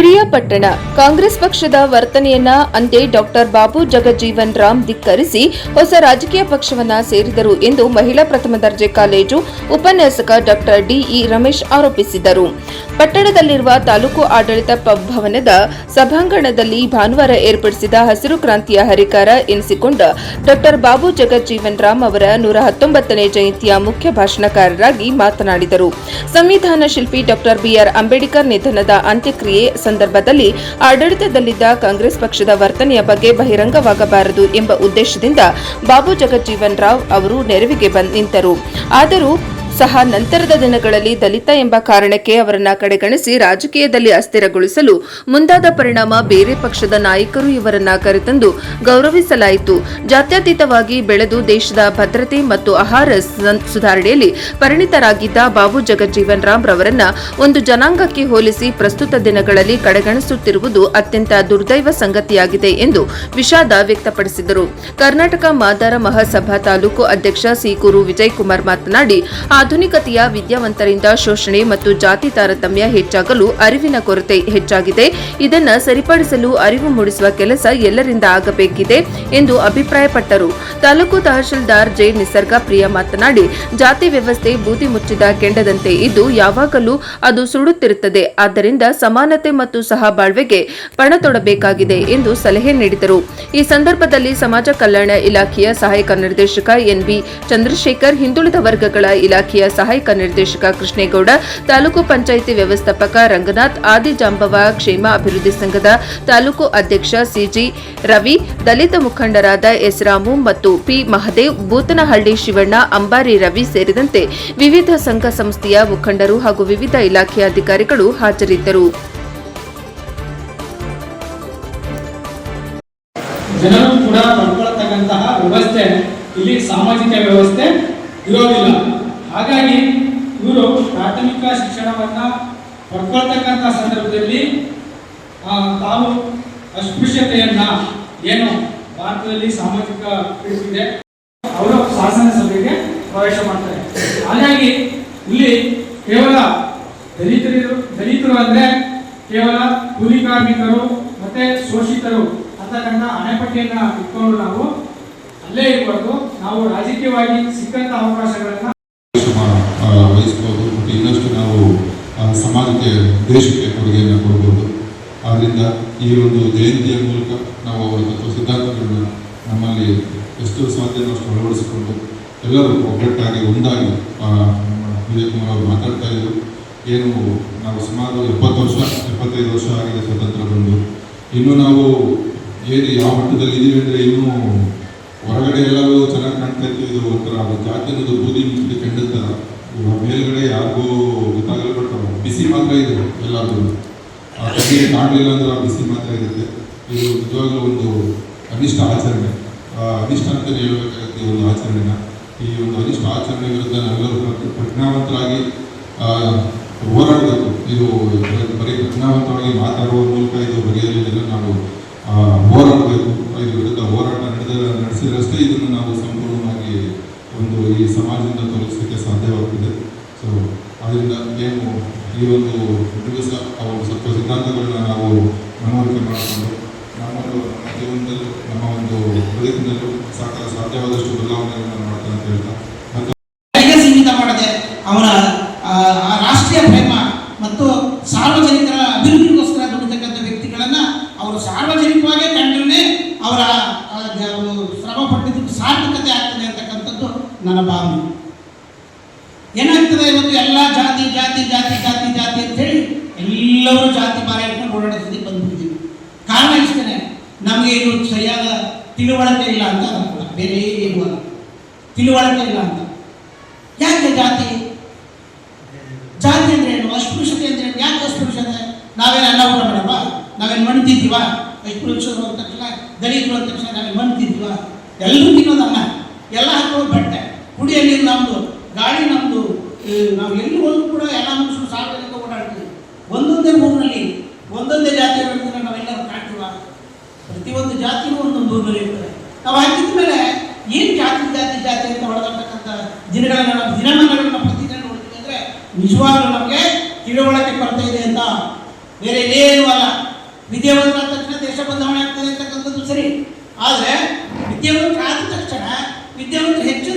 ಪ್ರಿಯಾಪಟ್ಟಣ ಕಾಂಗ್ರೆಸ್ ಪಕ್ಷದ ವರ್ತನೆಯನ್ನ ಅಂದೇ ಡಾಕ್ಟರ್ ಬಾಬು ಜಗಜೀವನ್ ರಾಮ್ ಧಿಕ್ಕರಿಸಿ ಹೊಸ ರಾಜಕೀಯ ಪಕ್ಷವನ್ನ ಸೇರಿದರು ಎಂದು ಮಹಿಳಾ ಪ್ರಥಮ ದರ್ಜೆ ಕಾಲೇಜು ಉಪನ್ಯಾಸಕ ಡಾಕ್ಟರ್ ಡಿಇ ರಮೇಶ್ ಆರೋಪಿಸಿದರು. ಪಟ್ಟಣದಲ್ಲಿರುವ ತಾಲೂಕು ಆಡಳಿತ ಭವನದ ಸಭಾಂಗಣದಲ್ಲಿ ಭಾನುವಾರ ಏರ್ಪಡಿಸಿದ ಹಸಿರು ಕ್ರಾಂತಿಯ ಹರಿಕಾರ ಎನಿಸಿಕೊಂಡ ಡಾಕ್ಟರ್ ಬಾಬು ಜಗಜೀವನ್ ರಾಮ್ ಅವರ 119ನೇ ಜಯಂತಿಯ ಮುಖ್ಯ ಭಾಷಣಕಾರರಾಗಿ ಮಾತನಾಡಿದರು. ಸಂವಿಧಾನ ಶಿಲ್ಪಿ ಡಾಕ್ಟರ್ ಬಿಆರ್ ಅಂಬೇಡ್ಕರ್ ನಿಧನದ ಅಂತ್ಯಕ್ರಿಯೆ ಸಂದರ್ಭದಲ್ಲಿ ಆಡಳಿತದಲ್ಲಿದ್ದ ಕಾಂಗ್ರೆಸ್ ಪಕ್ಷದ ವರ್ತನೆಯ ಬಗ್ಗೆ ಬಹಿರಂಗವಾಗಬಾರದು ಎಂಬ ಉದ್ದೇಶದಿಂದ ಬಾಬು ಜಗಜೀವನ್ ರಾವ್ ಅವರು ನೆರವಿಗೆ ನಿಂತರು. ಆದರೂ ಸಹ ನಂತರದ ದಿನಗಳಲ್ಲಿ ದಲಿತ ಎಂಬ ಕಾರಣಕ್ಕೆ ಅವರನ್ನ ಕಡೆಗಣಿಸಿ ರಾಜಕೀಯದಲ್ಲಿ ಅಸ್ಥಿರಗೊಳಿಸಲು ಮುಂದಾದ ಪರಿಣಾಮ ಬೇರೆ ಪಕ್ಷದ ನಾಯಕರು ಇವರನ್ನ ಕರೆತಂದು ಗೌರವಿಸಲಾಯಿತು. ಜಾತ್ಯತೀತವಾಗಿ ಬೆಳೆದು ದೇಶದ ಭದ್ರತೆ ಮತ್ತು ಆಹಾರ ಸುಧಾರಣೆಯಲ್ಲಿ ಪರಿಣಿತರಾಗಿದ್ದ ಬಾಬು ಜಗಜೀವನ್ ರಾಮ್ ರವರನ್ನ ಒಂದು ಜನಾಂಗಕ್ಕೆ ಹೋಲಿಸಿ ಪ್ರಸ್ತುತ ದಿನಗಳಲ್ಲಿ ಕಡೆಗಣಿಸುತ್ತಿರುವುದು ಅತ್ಯಂತ ದುರ್ದೈವ ಸಂಗತಿಯಾಗಿದೆ ಎಂದು ವಿಷಾದ ವ್ಯಕ್ತಪಡಿಸಿದರು. ಕರ್ನಾಟಕ ಮಾದಾರ ಮಹಾಸಭಾ ತಾಲೂಕು ಅಧ್ಯಕ್ಷ ಸೀಕೂರು ವಿಜಯಕುಮಾರ್ ಮಾತನಾಡಿ, ಆಧುನಿಕತೆಯ ವಿದ್ಯಾವಂತರಿಂದ ಶೋಷಣೆ ಮತ್ತು ಜಾತಿ ತಾರತಮ್ಯ ಹೆಚ್ಚಾಗಲು ಅರಿವಿನ ಕೊರತೆ ಹೆಚ್ಚಾಗಿದೆ. ಇದನ್ನು ಸರಿಪಡಿಸಲು ಅರಿವು ಮೂಡಿಸುವ ಕೆಲಸ ಎಲ್ಲರಿಂದ ಆಗಬೇಕಿದೆ ಎಂದು ಅಭಿಪ್ರಾಯಪಟ್ಟರು. ತಾಲೂಕು ತಹಶೀಲ್ದಾರ್ ಜೆ ನಿಸರ್ಗ ಪ್ರಿಯ ಮಾತನಾಡಿ, ಜಾತಿ ವ್ಯವಸ್ಥೆ ಬೂದಿ ಮುಚ್ಚಿದ ಕೆಂಡದಂತೆ ಇದ್ದು ಯಾವಾಗಲೂ ಅದು ಸುಡುತ್ತಿರುತ್ತದೆ. ಆದ್ದರಿಂದ ಸಮಾನತೆ ಮತ್ತು ಸಹಬಾಳ್ವೆಗೆ ಪಣ ತೊಡಬೇಕಾಗಿದೆ ಎಂದು ಸಲಹೆ ನೀಡಿದರು. ಈ ಸಂದರ್ಭದಲ್ಲಿ ಸಮಾಜ ಕಲ್ಯಾಣ ಇಲಾಖೆಯ ಸಹಾಯಕ ನಿರ್ದೇಶಕ ಎನ್ಬಿ ಚಂದ್ರಶೇಖರ್, ಹಿಂದುಳಿದ ವರ್ಗಗಳ ಇಲಾಖೆಯ ಸಹಾಯಕ ನಿರ್ದೇಶಕ ಕೃಷ್ಣೇಗೌಡ, ತಾಲೂಕು ಪಂಚಾಯಿತಿ ವ್ಯವಸ್ಥಾಪಕ ರಂಗನಾಥ್, ಆದಿಜಾಂಬವ ಕ್ಷೇಮ ಅಭಿವೃದ್ಧಿ ಸಂಘದ ತಾಲೂಕು ಅಧ್ಯಕ್ಷ ಸಿಜಿ ರವಿ, ದಲಿತ ಮುಖಂಡರಾದ ಎಸ್ ರಾಮು ಮತ್ತು ಪಿ ಮಹದೇವ್, ಬೂತನಹಳ್ಳಿ ಶಿವಣ್ಣ, ಅಂಬಾರಿ ರವಿ ಸೇರಿದಂತೆ ವಿವಿಧ ಸಂಘ ಸಂಸ್ಥೆಯ ಮುಖಂಡರು ಹಾಗೂ ವಿವಿಧ ಇಲಾಖೆಯ ಅಧಿಕಾರಿಗಳು ಹಾಜರಿದ್ದರು. ಜನರು ಕೂಡ ಪಡ್ಕೊಳ್ತಕ್ಕಂತಹ ವ್ಯವಸ್ಥೆ ಇಲ್ಲಿ ಸಾಮಾಜಿಕ ವ್ಯವಸ್ಥೆ ಇರೋದಿಲ್ಲ. ಹಾಗಾಗಿ ಇವರು ಪ್ರಾಥಮಿಕ ಶಿಕ್ಷಣವನ್ನ ಪಡ್ಕೊಳ್ತಕ್ಕಂಥ ಸಂದರ್ಭದಲ್ಲಿ ತಾವು ಅಸ್ಪೃಶ್ಯತೆಯನ್ನ ಏನು ಭಾರತದಲ್ಲಿ ಸಾಮಾಜಿಕ ಇದೆ ಅವರು ಶಾಸನ ಸಭೆಗೆ ಪ್ರವೇಶ ಮಾಡ್ತಾರೆ. ಹಾಗಾಗಿ ಇಲ್ಲಿ ಕೇವಲ ದಲಿತರು ಅಂದ್ರೆ ಕೇವಲ ಕೂಲಿ ಕಾರ್ಮಿಕರು ಮತ್ತೆ ಶೋಷಿತರು ಅಂತಕ್ಕಂಥ ಹಣೆಪಟ್ಟಿಯನ್ನ ಇಟ್ಕೊಂಡು ನಾವು ಅಲ್ಲೇ ಇರಬಾರ್ದು. ನಾವು ರಾಜಕೀಯವಾಗಿ ಸಿಕ್ಕಂತ ಅವಕಾಶಗಳನ್ನ ವಹಿಸಬಹುದು ಮತ್ತು ಇನ್ನಷ್ಟು ನಾವು ಸಮಾಜಕ್ಕೆ ದೇಶಕ್ಕೆ ಕೊಡುಗೆಯನ್ನು ಕೊಡಬಹುದು. ಆದ್ದರಿಂದ ಈ ಒಂದು ಜಯಂತಿಯ ಮೂಲಕ ನಾವು ಅವರ ತತ್ವ ಸಿದ್ಧಾಂತಗಳನ್ನ ನಮ್ಮಲ್ಲಿ ಎಷ್ಟು ಸಾಧ್ಯವೋ ಅಷ್ಟು ಅಳವಡಿಸಿಕೊಂಡು ಎಲ್ಲರೂ ಒಗ್ಗಟ್ಟಾಗಿ ಒಂದಾಗಿ ವಿಜಯಕುಮಾರ್ ಅವರು ಮಾತಾಡ್ತಾ ಇದ್ದರು. ಏನು ನಾವು ಸುಮಾರು 75 ವರ್ಷ ಆಗಿದೆ ಸ್ವತಂತ್ರ ಬಂದು, ಇನ್ನೂ ನಾವು ಏನು ಯಾವ ಮಟ್ಟದಲ್ಲಿ ಇದೀವಿ ಅಂದರೆ ಇನ್ನೂ ಹೊರಗಡೆ ಎಲ್ಲರೂ ಚೆನ್ನಾಗಿ ಕಾಣ್ತಾ ಇತ್ತು. ಇದು ಒಂಥರ ಜಾತಿ ಅನ್ನೋದು ಬೂದಿ ಮುಚ್ಚಿದ ಕೆಂಡದ ಥರ ಮೇಲ್ಗಡೆ ಯಾರಿಗೂ ಗೊತ್ತಾಗಲ್ಲ, ಬಟ್ ಬಿಸಿ ಮಾತ್ರ ಇದೆ ಎಲ್ಲರಿಗೂ. ಆ ಕಟ್ಟಿಗೆ ಕಾಣಲಿಲ್ಲ ಅಂದ್ರೆ ಆ ಬಿಸಿ ಮಾತ್ರ ಇರುತ್ತೆ. ಇದು ನಿಜವಾಗ್ಲೂ ಒಂದು ಅನಿಷ್ಟ ಆಚರಣೆ, ಅನಿಷ್ಟ ಅಂತಲೇ ಹೇಳಬೇಕಾಗುತ್ತೆ ಈ ಒಂದು ಆಚರಣೆನ. ಈ ಒಂದು ಅನಿಷ್ಟ ಆಚರಣೆ ವಿರುದ್ಧ ನಾವೆಲ್ಲರೂ ಪ್ರಜ್ಞಾವಂತರಾಗಿ ಹೋರಾಡಬೇಕು. ಇದು ಬರೀ ಪ್ರಜ್ಞಾವಂತರಾಗಿ ಮಾತಾಡುವ ಮೂಲಕ ಇದು ಬಗೆಹರಿಯೋದಿಲ್ಲ. ನಾವು ಹೋರಾಡಬೇಕು. ಇದ್ರ ವಿರುದ್ಧ ಹೋರಾಟ ನಡೆಸಿದ್ರಷ್ಟೇ ಇದನ್ನು ನಾವು ಸಂಪೂರ್ಣವಾಗಿ ಒಂದು ಈ ಸಮಾಜದಿಂದ ತೊಲಗಿಸಲಿಕ್ಕೆ ಸಾಧ್ಯವಾಗ್ತದೆ. ಸೊ ಅದರಿಂದ ಏನು ಈ ಒಂದು ದಿವಸ ಆ ಒಂದು ಸ್ವಲ್ಪ ಸಿದ್ಧಾಂತಗಳನ್ನ ನಾವು ಮನವರಿಕೆ ಮಾಡಿಕೊಂಡು ನಮ್ಮದು ಜೀವನದಲ್ಲೂ ನಮ್ಮ ಒಂದು ಬದುಕಿನಲ್ಲೂ ಸಾಧ್ಯವಾದಷ್ಟು ಬದಲಾವಣೆಗಳನ್ನು ಮಾಡ್ತಾರೆ ಅಂತ ಹೇಳ್ತಾ ಮತ್ತು ಸೀಮಿತ ಮಾಡದೆ ಅವನ ರಾಷ್ಟ್ರೀಯ ಪ್ರೇಮ ಮತ್ತು ಸಾರ್ವಜನಿಕರ ಅಭಿವೃದ್ಧಿಗೋಸ್ಕರ ದುಡಿತಕ್ಕಂಥ ವ್ಯಕ್ತಿಗಳನ್ನ ಅವರು ಸಾರ್ವಜನಿಕವಾಗಿ ಕಂಡ್ರೆ ಅವರ ಶ್ರಮ ಪಟ್ಟಿದ್ದಕ್ಕೆ ಸಾರ್ಥಕತೆ ಆಗ್ತದೆ ಅಂತಕ್ಕಂಥದ್ದು ನನ್ನ ಭಾವನೆ. ಏನಾಗ್ತದೆ, ಇವತ್ತು ಎಲ್ಲ ಜಾತಿ ಜಾತಿ ಜಾತಿ ಜಾತಿ ಜಾತಿ ಅಂತ ಹೇಳಿ ಎಲ್ಲರೂ ಜಾತಿ ಬಾರಿ ಇಟ್ಕೊಂಡು ಓಡಾಡೋದಕ್ಕೆ ಬಂದ್ಬಿಟ್ಟಿದ್ದೀವಿ. ಕಾರಣ ಇಷ್ಟೇ, ನಮಗೆ ಇದು ಸರಿಯಾದ ತಿಳುವಳಿಕೆ ಇಲ್ಲ ಅಂತ ಅನ್ಕೊಳ್ಳ, ಬೇರೆ ಏನು ಅಲ್ಲ, ತಿಳುವಳಿಕೆ ಇಲ್ಲ ಅಂತ. ಯಾಕೆ ಜಾತಿ ಜಾತಿ ಅಂದ್ರೆ ಏನು, ಅಸ್ಪೃಶ್ಯತೆ ಅಂದ್ರೆ ಯಾಕೆ ಅಸ್ಪೃಶ್ಯತೆ? ನಾವೇನು ಅನ್ನ ಊಟ ಮಾಡಲ್ವಾ? ನಾವೇನು ಮಣ್ಣು ತಿಂತೀವ? ಅಸ್ಪೃಶ್ಯರು ಅಂದ ತಕ್ಷಣ, ದಲಿತರು ಅಂದ ತಕ್ಷಣ ನಾವೇನು ಮಣ್ಣು ತಿಂತೀವ? ಎಲ್ಲರೂ ತಿನ್ನೋದು ಅನ್ನ, ಎಲ್ಲ ಹಾಕೋದು ಬಟ್ಟೆ, ಕುಡಿಯೋ ನೀರು ನಮ್ಮದು, ಗಾಳಿ ನಮ್ಮದು. ನಾವು ಎಲ್ಲಿ ಹೋದ್ರು ಕೂಡ ಎಲ್ಲ ಮನುಷ್ಯರು ಸಾರ್ವಜನಿಕ ಓಡಾಡ್ತೀವಿ. ಒಂದೊಂದೇ ಊರಿನಲ್ಲಿ ಒಂದೊಂದೇ ಜಾತಿ ಇರೋದನ್ನ ನಾವೆಲ್ಲರೂ ಕಾಣ್ತೀವ. ಪ್ರತಿಯೊಂದು ಜಾತಿನೂ ಒಂದೊಂದು ಊರಿನಲ್ಲಿ ಇರ್ತದೆ. ನಾವು ಹಾಕಿದ ಮೇಲೆ ಏನು ಜಾತಿ ಜಾತಿ ಜಾತಿ ಅಂತ ಹೊಡೆದಾಡ್ತಕ್ಕಂಥ ದಿನಗಳನ್ನ ನಾವು ದಿನಮಾನಗಳನ್ನ ಪ್ರತಿದಿನ ನೋಡ್ತೀವಿ ಅಂದರೆ ನಿಜವಾಗ್ಲೂ ನಮಗೆ ತಿಳುವಳಿಕೆ ಕೊರತೆ ಇದೆ ಅಂತ, ಬೇರೆ ಏನೂ ಅಲ್ಲ. ವಿದ್ಯಾವಂತರಾದ ತಕ್ಷಣ ದೇಶ ಬದಲಾವಣೆ ಆಗ್ತದೆ ಅಂತಕ್ಕಂಥದ್ದು ಸರಿ. ಆದರೆ ವಿದ್ಯಾವಂತರಾದ ತಕ್ಷಣ ವಿದ್ಯಾವಂತರು ಹೆಚ್ಚು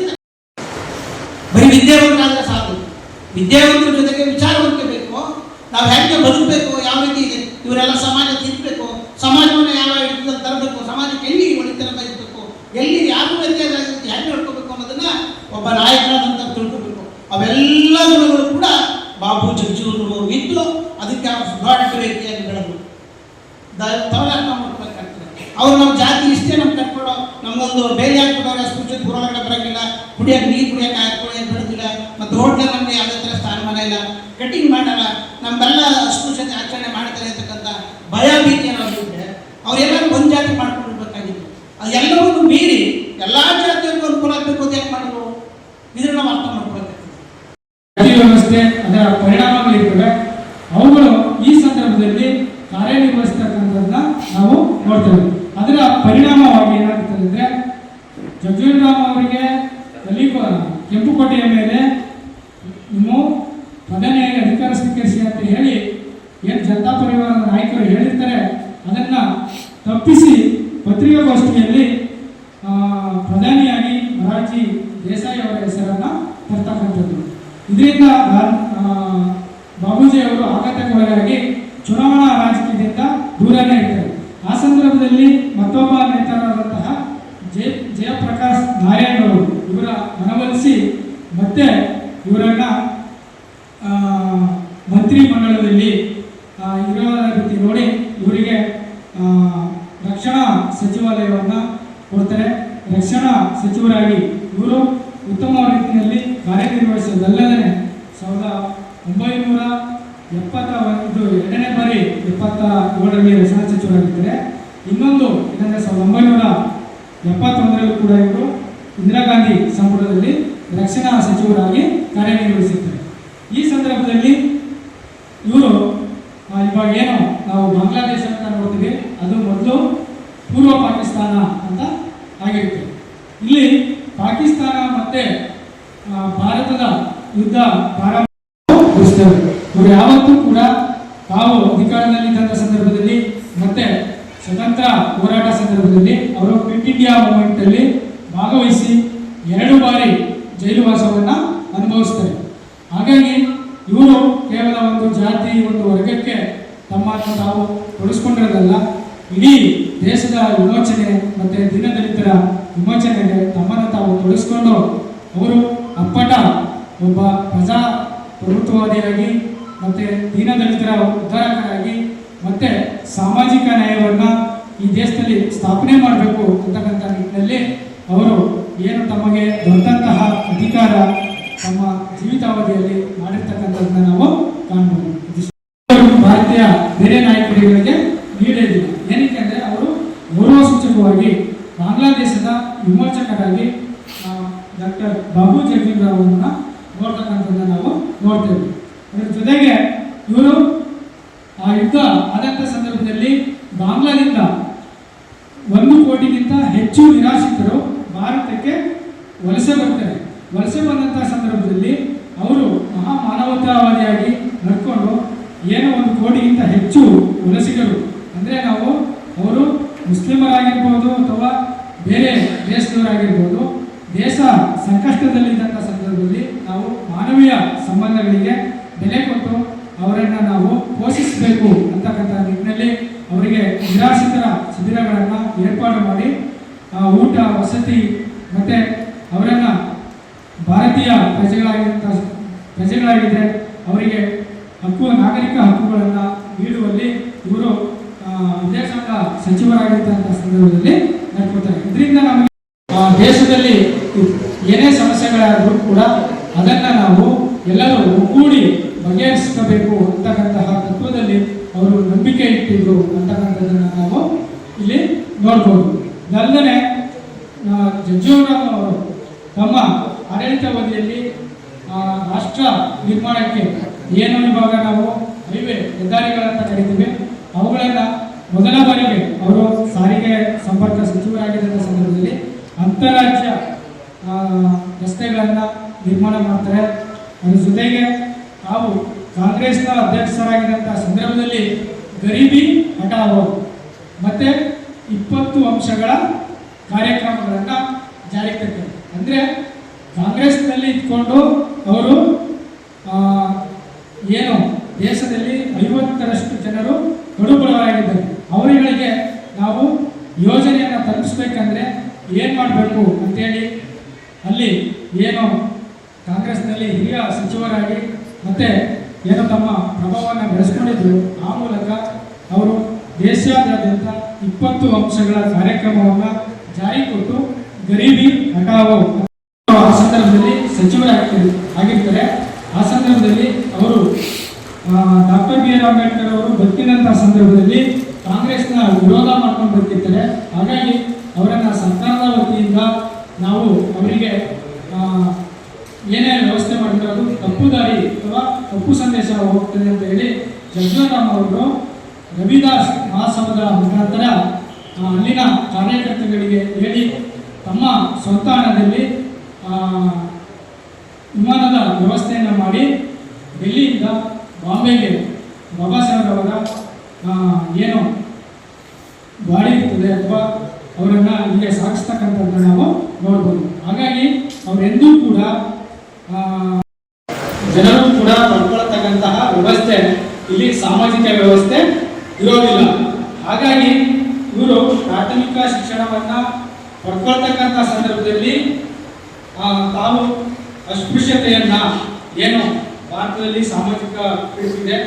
ಬರೀ ವಿದ್ಯಾವಂತರಾದ್ರೆ ಸಾಕು. ವಿದ್ಯಾವಂತರ ಜೊತೆಗೆ ವಿಚಾರವಂತಿಕೆ ಬೇಕು. ನಾವು ಹೇಗೆ ಬದುಕಬೇಕು, ಯಾವ ರೀತಿ ಇದೆ ಇವರೆಲ್ಲ ಸಮಾಜ ತಿದ್ದಬೇಕು, ಸಮಾಜವನ್ನು ಯಾವ ಹಿಡಿತದಲ್ಲಿ ತರಬೇಕು, ಸಮಾಜಕ್ಕೆ ಎಲ್ಲಿ ಒಳಿತನ ಬಯಸಬೇಕು, ಎಲ್ಲಿ ಯಾರು ವ್ಯತ್ಯಾಸ ಆಗುತ್ತೆ, ಹೇಗೆ ಹೇಳ್ಕೋಬೇಕು ಅನ್ನೋದನ್ನ ಒಬ್ಬ ನಾಯಕರಾದಂತ ತಿಳ್ಕೋಬೇಕು. ಅವೆಲ್ಲ ಗುಣಗಳು ಕೂಡ ಬಾಬು ಜಗಜೀವನರಾಮ್ ಅವರು ಇದ್ದು ಅದಕ್ಕೆ ಅವರು ಸುಧಾರಿತ ರೀತಿಯಾಗಿ ಬೆಳೆದು ತವಲಾಟ ಮಾಡ್ಕೋಬೇಕಾಗ್ತದೆ. ಅವ್ರು ನಮ್ಮ ಜಾತಿ ಇಷ್ಟೇ ನಮ್ಗೆ ಕಟ್ಕೊಡೋ, ನಮಗೊಂದು ಬೇರೆ ಹಾಕ್ಬಿಟ್ಟವ್ರೆ, ಅಸ್ಪೃಶ್ಯತೆ ಹೊರಗಡೆ ಬರೋಂಗಿಲ್ಲ, ಕುಡಿಯೋಕೆ ನೀರು ಕುಡಿಯೋಕೆ ಹಾಕೊಳ್ಳೋದು ಬಿಡೋದಿಲ್ಲ, ಮತ್ತು ಹೋಟ್ಲಲ್ಲಿ ನಮಗೆ ಯಾವುದೇ ಥರ ಸ್ಥಾನಮಾನ ಇಲ್ಲ, ಕಟಿಂಗ್ ಮಾಡಲ್ಲ, ನಮ್ಮೆಲ್ಲ ಅಸ್ಪೃಶ್ಯತೆ ಆಚರಣೆ ಮಾಡ್ತಾರೆ ಅಂತಕ್ಕಂಥ ಭಯ ಭೀತಿಯನ್ನು ಅವ್ರಿದ್ರೆ ಅವರೆಲ್ಲರೂ ಒಂದು ಜಾತಿ ಮಾಡ್ಕೊಂಡಿರ್ಬೇಕಾಗಿತ್ತು. ಅದೆಲ್ಲವನ್ನೂ ಮೀರಿ ಎಲ್ಲ ಜಾತಿಯವ್ರಿಗೂ ಅನುಕೂಲ ಆಗಬೇಕು ಅಂತ ಯಾಕೆ ಮಾಡಿದ್ರು, ಇದನ್ನು ನಾವು ಅರ್ಥ ಮಾಡ್ಕೊಳ್ಬೇಕಾಗ್ತದೆ. ಜಾತಿ ವ್ಯವಸ್ಥೆ ಅದರ ಪರಿಣಾಮಗಳಿರ್ತವೆ, ಅವುಗಳು ಈ ಸಂದರ್ಭದಲ್ಲಿ ಕಾರ್ಯನಿರ್ವಹಿಸ್ತಕ್ಕಂಥದ್ದನ್ನ ನಾವು ನೋಡ್ತೇವೆ. ಅದರ ಪರಿಣಾಮವಾಗಿ ಏನಾಗ್ತದೆ ಅಂದರೆ, ಜಗಜೀವನರಾಮ್ ಅವರಿಗೆ ಕೆಂಪುಕೋಟೆಯ ಮೇಲೆ ಇನ್ನು ಪ್ರಧಾನಿಯಾಗಿ ಅಧಿಕಾರ ಸ್ವೀಕರಿಸಿ ಅಂತ ಹೇಳಿ ಏನು ಜನತಾ ಪರಿವಾರದ ನಾಯಕರು ಹೇಳಿರ್ತಾರೆ, ಅದನ್ನು ತಪ್ಪಿಸಿ ಪತ್ರಿಕಾಗೋಷ್ಠಿಯಲ್ಲಿ ಪ್ರಧಾನಿಯಾಗಿ ಮೊರಾರ್ಜಿ ದೇಸಾಯಿ ಅವರ ಹೆಸರನ್ನು ತರ್ತಕ್ಕಂಥದ್ದು. ಇದರಿಂದ ಬಾಬೂಜಿ ಅವರು ಆಘಾತಕ್ಕೊಳಗಾಗಿ ಚುನಾವಣಾ ರಾಜಕೀಯದಿಂದ ದೂರನೇ ಇರ್ತಾರೆ. ಆ ಸಂದರ್ಭದಲ್ಲಿ ಮತ್ತೊಬ್ಬ ನೇತಾರರಾದಂತಹ ಜಯಪ್ರಕಾಶ್ ನಾರಾಯಣ್ ಅವರು ಇವರ ಮನವೊಲಿಸಿ ಮತ್ತೆ ಇವರನ್ನ ಮಂತ್ರಿ ಮಂಡಲದಲ್ಲಿ ಇರೋ ರೀತಿ ನೋಡಿ ಇವರಿಗೆ ರಕ್ಷಣಾ ಸಚಿವಾಲಯವನ್ನು ಕೊಡ್ತಾರೆ. ರಕ್ಷಣಾ ಸಚಿವರಾಗಿ ಇವರು ಉತ್ತಮ ರೀತಿಯಲ್ಲಿ ಕಾರ್ಯನಿರ್ವಹಿಸೋದಲ್ಲದೆ 1972ನೇ ಬಾರಿ 77ರಲ್ಲಿ ರಕ್ಷಣಾ ಸಚಿವರಾಗಿದ್ದಾರೆ. ಇನ್ನೊಂದು ಏನಂದರೆ 1971ರಲ್ಲೂ ಕೂಡ ಇವರು ಇಂದಿರಾ ಗಾಂಧಿ ಸಂಪುಟದಲ್ಲಿ ರಕ್ಷಣಾ ಸಚಿವರಾಗಿ ಕಾರ್ಯನಿರ್ವಹಿಸಿದ್ದಾರೆ. ಈ ಸಂದರ್ಭದಲ್ಲಿ ಇವರು ಇವಾಗ ಏನು ನಾವು ಬಾಂಗ್ಲಾದೇಶ ಅಂತ ನೋಡ್ತೀವಿ, ಅದು ಮೊದಲು ಪೂರ್ವ ಪಾಕಿಸ್ತಾನ ಅಂತ ಆಗಿರುತ್ತೆ. ಇಲ್ಲಿ ಪಾಕಿಸ್ತಾನ ಮತ್ತೆ ಭಾರತದ ಯುದ್ಧ ಪ್ರಾರಂಭಿಸ್ತೇವೆ. ಇವರು ಯಾವತ್ತೂ ಕೂಡ ತಾವು ಅಧಿಕಾರದಲ್ಲಿದ್ದಂಥ ಸಂದರ್ಭದಲ್ಲಿ ಮತ್ತೆ ಸ್ವತಂತ್ರ ಹೋರಾಟ ಸಂದರ್ಭದಲ್ಲಿ ಅವರು ಕ್ವಿಟ್ ಇಂಡಿಯಾ ಮೂವ್ಮೆಂಟಲ್ಲಿ ಭಾಗವಹಿಸಿ 2 ಬಾರಿ ಜೈಲುವಾಸವನ್ನು ಅನುಭವಿಸ್ತಾರೆ. ಹಾಗಾಗಿ ಇವರು ಕೇವಲ ಒಂದು ಜಾತಿ, ಒಂದು ವರ್ಗಕ್ಕೆ ತಮ್ಮನ್ನು ತಾವು ತೊಡಗಿಸ್ಕೊಂಡಿರೋದಲ್ಲ, ಇಡೀ ದೇಶದ ವಿಮೋಚನೆ ಮತ್ತು ದೀನದಲಿತರ ವಿಮೋಚನೆಗೆ ತಮ್ಮನ್ನು ತಾವು ತೊಡಗಿಸ್ಕೊಂಡು ಅವರು ಅಪ್ಪಟ ಒಬ್ಬ ಪ್ರಜಾಪ್ರಭುತ್ವವಾದಿಯಾಗಿ ಮತ್ತು ದೀನದಲಿತರ ಉದ್ಧಾರಕರಾಗಿ ಮತ್ತು ಸಾಮಾಜಿಕ ನ್ಯಾಯವನ್ನು ಈ ದೇಶದಲ್ಲಿ ಸ್ಥಾಪನೆ ಮಾಡಬೇಕು ಅಂತಕ್ಕಂಥ ನಿಟ್ಟಿನಲ್ಲಿ ಅವರು ಏನು ತಮಗೆ ದೊರೆತಂತಹ ಅಧಿಕಾರ ತಮ್ಮ ಜೀವಿತಾವಧಿಯಲ್ಲಿ ಮಾಡಿರ್ತಕ್ಕಂಥದ್ದನ್ನ ನಾವು ಕಾಣ್ಬೋದು. ಭಾರತೀಯ ಬೇರೆ ನಾಯಕರುಗಳಿಗೆ ನೀಡಲಿಲ್ಲ. ಏನಕ್ಕೆ ಅಂದರೆ ಅವರು ಗೌರವ ಸೂಚಕವಾಗಿ ಬಾಂಗ್ಲಾದೇಶದ ವಿಮೋಚಕರಾಗಿ ಡಾಕ್ಟರ್ ಬಾಬು ಜಗಜೀವನರಾಮ್ ಅವರನ್ನ ನೋಡ್ತಕ್ಕಂಥದ್ದನ್ನ ನಾವು ನೋಡ್ತೇವೆ. ಅದರ ಜೊತೆಗೆ ಇವರು ಆ ಯುದ್ಧ ಆದಂಥ ಸಂದರ್ಭದಲ್ಲಿ ಬಾಂಗ್ಲಾದಿಂದ 1 ಕೋಟಿಗಿಂತ ಹೆಚ್ಚು ನಿರಾಶ್ರಿತರು ಭಾರತಕ್ಕೆ ವಲಸೆ ಬರ್ತಾರೆ. ವಲಸೆ ಬಂದಂಥ ಸಂದರ್ಭದಲ್ಲಿ ಅವರು ಮಹಾಮಾನವತಾವಾದಿಯಾಗಿ ನಡ್ಕೊಂಡು ಏನೋ 1 ಕೋಟಿಗಿಂತ ಹೆಚ್ಚು ವಲಸಿಗರು ಅಂದರೆ ಅವರು ಮುಸ್ಲಿಮರಾಗಿರ್ಬೋದು ಅಥವಾ ಬೇರೆ ದೇಶದವರಾಗಿರ್ಬೋದು, ದೇಶ ಸಂಕಷ್ಟದಲ್ಲಿದ್ದಂಥ ಸಂದರ್ಭದಲ್ಲಿ ನಾವು ಮಾನವೀಯ ಸಂಬಂಧಗಳಿಗೆ ಬೆಲೆ ಕೊಟ್ಟು ಅವರನ್ನು ನಾವು ಪೋಷಿಸಬೇಕು ಅಂತಕ್ಕಂಥ ನಿಟ್ಟಿನಲ್ಲಿ ಅವರಿಗೆ ನಿರಾಶ್ರಿತರ ಶಿಬಿರಗಳನ್ನು ಏರ್ಪಾಡು ಮಾಡಿ ಊಟ, ವಸತಿ ಮತ್ತು ಅವರನ್ನು ಭಾರತೀಯ ಪ್ರಜೆಗಳಾಗಿದ್ದರೆ ಅವರಿಗೆ ನಾಗರಿಕ ಹಕ್ಕುಗಳನ್ನು ನೀಡುವಲ್ಲಿ ಇವರು ವಿದೇಶಾಂಗ ಸಚಿವರಾಗಿದ್ದಂಥ ಸಂದರ್ಭದಲ್ಲಿ ನಡ್ಕೊತಾರೆ. ಇದರಿಂದ ನಮಗೆ ದೇಶದಲ್ಲಿ ಏನೇ ಸಮಸ್ಯೆಗಳಾದರೂ ಕೂಡ ಅದನ್ನು ನಾವು ಎಲ್ಲರೂ ಒಗ್ಗೂಡಿ ಬಗೆಹರಿಸಬೇಕು ಅಂತಕ್ಕಂತಹ ತತ್ವದಲ್ಲಿ ಅವರು ನಂಬಿಕೆ ಇಟ್ಟಿದ್ರು ಅಂತಕ್ಕಂಥದ್ದನ್ನು ನಾವು ಇಲ್ಲಿ ನೋಡ್ಬೋದು. ಇದಲ್ಲದೆ ಜಗಜೀವನರಾಮ್ ಅವರು ತಮ್ಮ ಆಡಳಿತಾವಧಿಯಲ್ಲಿ ರಾಷ್ಟ್ರ ನಿರ್ಮಾಣಕ್ಕೆ ಏನು ಇವಾಗ ನಾವು ಹೈವೇ ಹೆದ್ದಾರಿಗಳಂತ ಕರಿತೀವಿ, ಅವುಗಳನ್ನು ಮೊದಲ ಬಾರಿಗೆ ಅವರು ಸಾರಿಗೆ ಸಂಪರ್ಕ ಸಚಿವರಾಗಿದ್ದ ಸಂದರ್ಭದಲ್ಲಿ ಅಂತಾರಾಜ್ಯ ರಸ್ತೆಗಳನ್ನು ನಿರ್ಮಾಣ ಮಾಡ್ತಾರೆ. ಅದರ ಜೊತೆಗೆ ತಾವು ಕಾಂಗ್ರೆಸ್ನ ಅಧ್ಯಕ್ಷರಾಗಿದ್ದಂಥ ಸಂದರ್ಭದಲ್ಲಿ ಗರೀಬಿ ಹಟಾವೋ ಮತ್ತೆ 20 ಅಂಶಗಳ ಕಾರ್ಯಕ್ರಮಗಳನ್ನು ಜಾರಿಗೆ ತಂದರು. ಅಂದರೆ ಕಾಂಗ್ರೆಸ್ನಲ್ಲಿ ಇಟ್ಕೊಂಡು ಅವರು ಏನು ದೇಶದಲ್ಲಿ 50ರಷ್ಟು ಜನರು ಕಡುಬಡವರಾಗಿದ್ದಾರೆ. ಅವರುಗಳಿಗೆ ನಾವು ಯೋಜನೆಯನ್ನು ತಲುಪಿಸ್ಬೇಕಂದ್ರೆ ಏನು ಮಾಡಬೇಕು ಅಂತೇಳಿ ಅಲ್ಲಿ ಏನು ಕಾಂಗ್ರೆಸ್ನಲ್ಲಿ ಹಿರಿಯ ಸಚಿವರಾಗಿ ಮತ್ತು ಏನು ತಮ್ಮ ಪ್ರಭಾವವನ್ನು ಬೆಳೆಸ್ಕೊಂಡಿದ್ರು, ಆ ಮೂಲಕ ಅವರು ದೇಶಾದ್ಯಂತ 20 ಅಂಶಗಳ ಕಾರ್ಯಕ್ರಮವನ್ನು ಜಾರಿ ಕೊಟ್ಟು ಗರೀಬಿ ಹಟಾವೋ ಆ ಸಂದರ್ಭದಲ್ಲಿ ಸಚಿವರಾಗಿರ್ತಾರೆ. ಆ ಸಂದರ್ಭದಲ್ಲಿ ಅವರು ಡಾಕ್ಟರ್ ಬಿ ಆರ್ ಅಂಬೇಡ್ಕರ್ ಅವರು ಬದುಕಿದಂಥ ಸಂದರ್ಭದಲ್ಲಿ ಕಾಂಗ್ರೆಸ್ನ ವಿರೋಧ ಮಾಡ್ಕೊಂಡು ಬರ್ತಿರ್ತಾರೆ. ಹಾಗಾಗಿ ಅವರನ್ನು ಸರ್ಕಾರದ ವತಿಯಿಂದ ನಾವು ಅವರಿಗೆ ಏನೇ ವ್ಯವಸ್ಥೆ ಮಾಡಿದ್ರೆ ಅದು ತಪ್ಪು ದಾರಿ ಅಥವಾ ತಪ್ಪು ಸಂದೇಶ ಹೋಗ್ತದೆ ಅಂತ ಹೇಳಿ ಜಗ್ಜೀವನ್ ಅವರು ರವಿದಾಸ್ ಮಹಾಸಭದ ಮುಖಾಂತರ ಅಲ್ಲಿನ ಕಾರ್ಯಕರ್ತಗಳಿಗೆ ಹೇಳಿ ತಮ್ಮ ಸ್ವಂತ ಹಣದಲ್ಲಿ ವಿಮಾನದ ವ್ಯವಸ್ಥೆಯನ್ನು ಮಾಡಿ ಡೆಲ್ಲಿಯಿಂದ ಬಾಂಬೆಗೆ ಬಾಬಾ ಸಾಹೇಬ್ ಅವರ ಏನು ಗಾಡಿ ಇರ್ತದೆ ಅಥವಾ ಅವರನ್ನು ಇಲ್ಲಿಗೆ ಸಾಗಿಸ್ತಕ್ಕಂಥದ್ದನ್ನು ನಾವು ನೋಡ್ಬೋದು. ಹಾಗಾಗಿ ಅವರೆಂದೂ ಕೂಡ ಜನರು ಕೂಡ ಪಡ್ಕೊಳ್ತಕ್ಕಂತಹ ವ್ಯವಸ್ಥೆ ಇಲ್ಲಿ ಸಾಮಾಜಿಕ ವ್ಯವಸ್ಥೆ ಇರೋದಿಲ್ಲ. ಹಾಗಾಗಿ ಇವರು ಪ್ರಾಥಮಿಕ ಶಿಕ್ಷಣವನ್ನು ಪಡ್ಕೊಳ್ತಕ್ಕಂಥ ಸಂದರ್ಭದಲ್ಲಿ ತಾವು ಅಸ್ಪೃಶ್ಯತೆಯನ್ನು ಏನು ಭಾರತದಲ್ಲಿ ಸಾಮಾಜಿಕ ಇದೆ